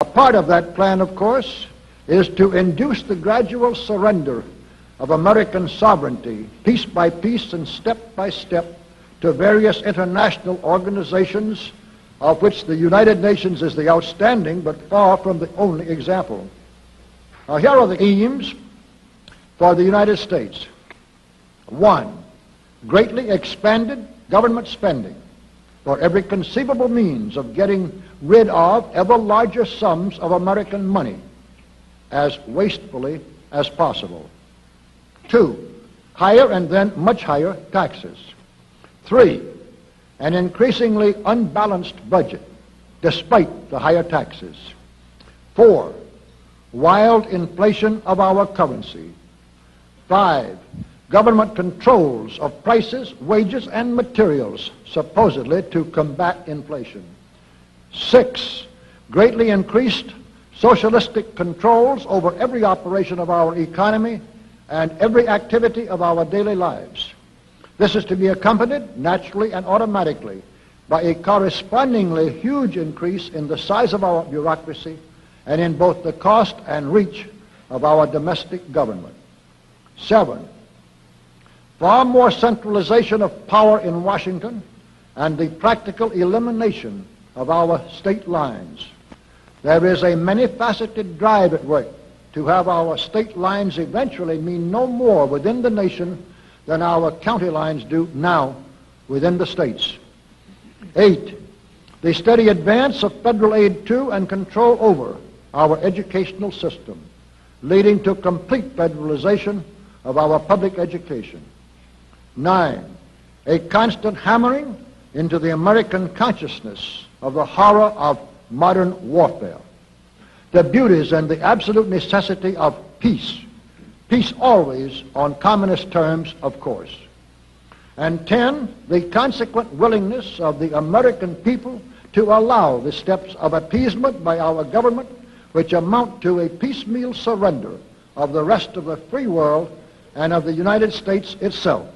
A part of that plan, of course, is to induce the gradual surrender of American sovereignty, piece by piece and step by step, to various international organizations, of which the United Nations is the outstanding but far from the only example. Now, here are the aims for the United States. 1. Greatly expanded government spending for every conceivable means of getting rid of ever larger sums of American money as wastefully as possible. 2. Higher and then much higher taxes. 3. An increasingly unbalanced budget despite the higher taxes. 4. Wild inflation of our currency. 5. Government controls of prices, wages, and materials, supposedly to combat inflation. 6. Greatly increased socialistic controls over every operation of our economy and every activity of our daily lives. This is to be accompanied, naturally and automatically, by a correspondingly huge increase in the size of our bureaucracy and in both the cost and reach of our domestic government. 7. Far more centralization of power in Washington and the practical elimination of our state lines. There is a many-faceted drive at work to have our state lines eventually mean no more within the nation than our county lines do now within the states. 8. The steady advance of federal aid to and control over our educational system, leading to complete federalization of our public education. 9. A constant hammering into the American consciousness of the horror of modern warfare, the beauties and the absolute necessity of peace. Peace always on communist terms, of course. And 10, the consequent willingness of the American people to allow the steps of appeasement by our government which amount to a piecemeal surrender of the rest of the free world and of the United States itself.